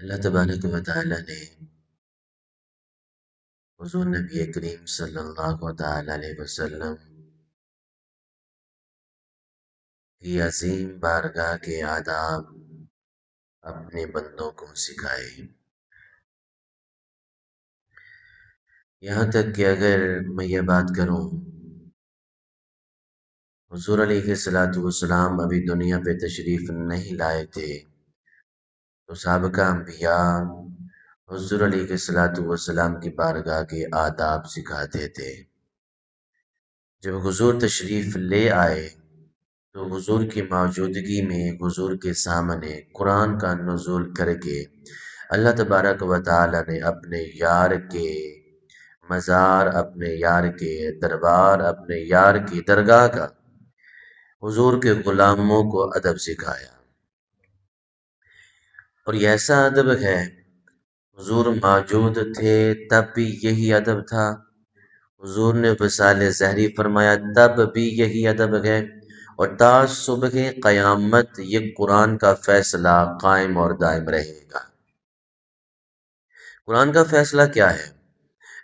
اللہ تبارک و تعالی نے حضور نبی کریم صلی اللہ تعالی علیہ وسلم کی عظیم بارگاہ کے آداب اپنے بندوں کو سکھائے، یہاں تک کہ اگر میں یہ بات کروں، حضور علیہ السلام ابھی دنیا پہ تشریف نہیں لائے تھے تو سابقہ انبیاء حضور علیہ السلام کی بارگاہ کے آداب سکھاتے تھے۔ جب حضور تشریف لے آئے تو حضور کی موجودگی میں حضور کے سامنے قرآن کا نزول کر کے اللہ تبارک و تعالی نے اپنے یار کے مزار، اپنے یار کے دربار، اپنے یار کی درگاہ کا حضور کے غلاموں کو ادب سکھایا، اور یہ ایسا ادب ہے، حضور موجود تھے تب بھی یہی ادب تھا، حضور نے وصال ظہری فرمایا تب بھی یہی ادب ہے، اور تا صبح قیامت یہ قرآن کا فیصلہ قائم اور دائم رہے گا۔ قرآن کا فیصلہ کیا ہے؟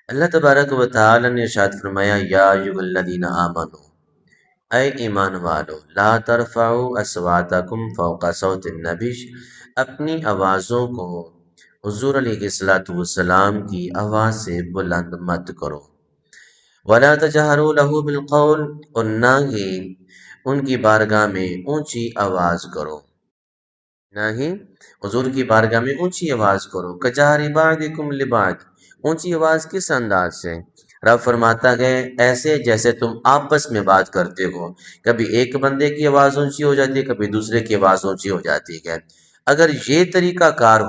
اللہ تبارک و تعالی نے ارشاد فرمایا یا ایھا الذین آمنو، اے ایمان والو، لا ترفعوا اصواتکم فوق صوت النبی، اپنی آوازوں کو حضور علیہ السلام کی آواز سے بلند مت کرو، وَلَا تَجْهَرُوا لَهُ بِالْقَوْلِ، اور نہ ہی ان کی بارگاہ میں اونچی آواز کرو، نہ ہی حضور کی بارگاہ میں اونچی آواز کرو، کَجَهْرِ بَعْضِكُمْ لِبَعْضٍ، اونچی آواز کس انداز سے؟ رب فرماتا ہے ایسے جیسے تم آپس میں بات کرتے ہو، کبھی ایک بندے کی آواز اونچی ہو جاتی ہے، کبھی دوسرے کی آواز اونچی ہو جاتی ہے۔ اگر یہ طریقہ کار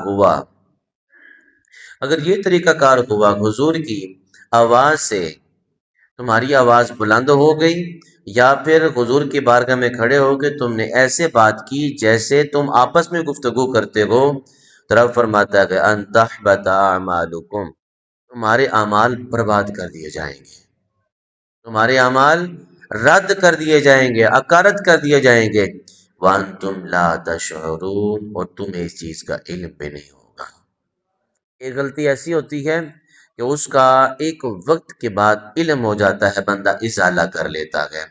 ہوا حضور کی آواز سے تمہاری آواز بلند ہو گئی، یا پھر حضور کی بارگاہ میں کھڑے ہو کے تم نے ایسے بات کی جیسے تم آپس میں گفتگو کرتے ہو، تو رب فرماتا ہے ان تحبط اعمالکم، تمہارے اعمال برباد کر دیے جائیں گے، تمہارے اعمال رد کر دیے جائیں گے، اکارت کر دیے جائیں گے، وانتم لا تشعرون، اور تمہیں اس چیز کا علم بھی نہیں ہوگا۔ ایک غلطی ایسی ہوتی ہے کہ اس کا ایک وقت کے بعد علم ہو جاتا ہے، بندہ ازالہ کر لیتا ہے۔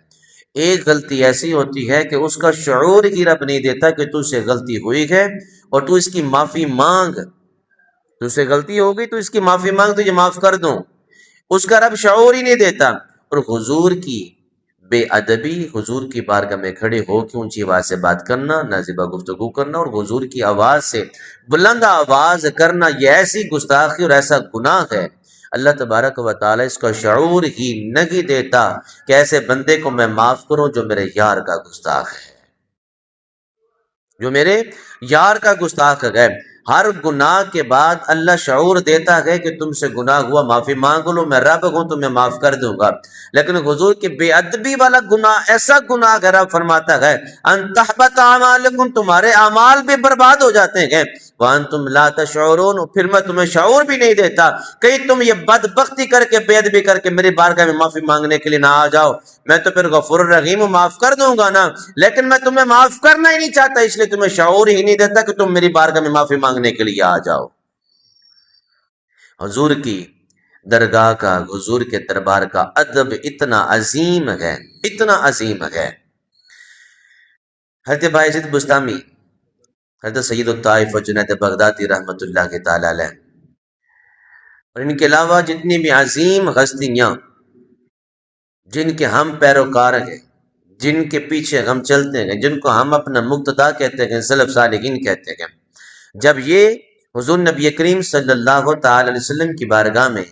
ایک غلطی ایسی ہوتی ہے کہ اس کا شعور ہی رب نہیں دیتا کہ تجھ سے غلطی ہوئی ہے اور تو اس کی معافی مانگ، تجھ سے غلطی ہو گئی تو اس کی معافی مانگ، تجھے معاف کر دوں، اس کا رب شعور ہی نہیں دیتا۔ اور حضور کی بے ادبی، حضور کی بارگاہ میں کھڑے ہو کے اونچی آواز سے بات کرنا، نازیبہ گفتگو کرنا، اور حضور کی آواز سے بلند آواز کرنا، یہ ایسی گستاخی اور ایسا گناہ ہے، اللہ تبارک و تعالی اس کا شعور ہی نہیں دیتا کہ ایسے بندے کو میں معاف کروں جو میرے یار کا گستاخ ہے، جو میرے یار کا گستاخ ہے۔ ہر گناہ کے بعد اللہ شعور دیتا ہے کہ تم سے گناہ ہوا، معافی مانگ لو، میں رب ہوں تمہیں معاف کر دوں گا۔ لیکن حضور کی بے ادبی والا گناہ ایسا گناہ ہے، رب فرماتا ہے ان تحبط اعمالکم، تمہارے اعمال بھی برباد ہو جاتے ہیں، وانتم لا تشعرون، پھر میں تمہیں شعور بھی نہیں دیتا۔ کہیں تم یہ بدبختی کر کے، بے ادبی کر کے میری بارگاہ میں معافی مانگنے کے لیے نہ آ جاؤ، میں تو پھر غفور الرحیم معاف کر دوں گا نا، لیکن میں تمہیں معاف کرنا ہی نہیں چاہتا، اس لیے تمہیں شعور ہی نہیں دیتا کہ تم میری بارگاہ میں معافی مانگنے کے لیے آ جاؤ۔ حضور کی درگاہ کا، حضور کے دربار کا ادب اتنا عظیم ہے، اتنا عظیم ہے۔ حضرت بایزید بستامی، حضرت سید الطائف و جنید بغدادی رحمۃ اللہ کے تعالی علیہ، اور ان کے علاوہ جتنی بھی عظیم ہستیاں جن کے ہم پیروکار ہیں، جن کے پیچھے ہم چلتے ہیں، جن کو ہم اپنا مقتدا کہتے ہیں، سلف صالحین کہتے ہیں، جب یہ حضور نبی کریم صلی اللہ تعالی علیہ وسلم کی بارگاہ میں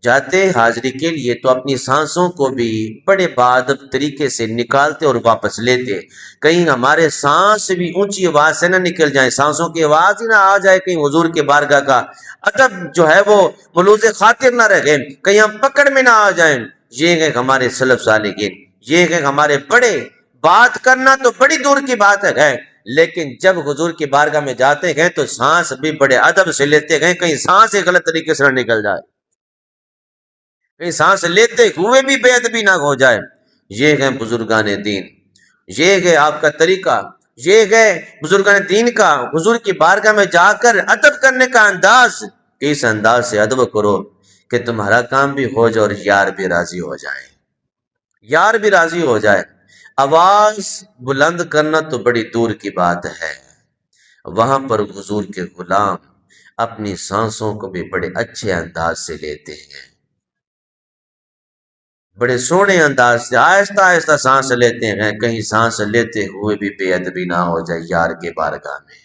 جاتے حاضری کے لیے تو اپنی سانسوں کو بھی بڑے بادب طریقے سے نکالتے اور واپس لیتے، کہیں ہمارے سانس بھی اونچی آواز سے نہ نکل جائیں، سانسوں کی آواز ہی نہ آ جائے، کہیں حضور کے بارگاہ کا ادب جو ہے وہ ملوث خاطر نہ رہے، کہیں ہم پکڑ میں نہ آ جائیں۔ یہ ہے ہمارے سلف صالحین، یہ ہے ہمارے بڑے، بات کرنا تو بڑی دور کی بات ہے، لیکن جب حضور کی بارگاہ میں جاتے ہیں تو سانس بھی بڑے ادب سے لیتے ہیں، کہیں سانس ایک غلط طریقے سے نہ نکل جائے، کہیں سانس لیتے ہوئے بھی بے ادبی نہ ہو جائے۔ یہ ہے بزرگان دین، یہ ہے آپ کا طریقہ، یہ گئے بزرگان دین کا حضور کی بارگاہ میں جا کر ادب کرنے کا انداز، اس انداز سے ادب کرو کہ تمہارا کام بھی ہو جائے اور یار بھی راضی ہو جائے، یار بھی راضی ہو جائے۔ آواز بلند کرنا تو بڑی دور کی بات ہے، وہاں پر حضور کے غلام اپنی سانسوں کو بھی بڑے اچھے انداز سے لیتے ہیں، بڑے سونے انداز سے آہستہ آہستہ سانس لیتے ہیں، کہیں سانس لیتے ہوئے بھی بے ادبی نہ ہو جائے یار کے بارگاہ میں۔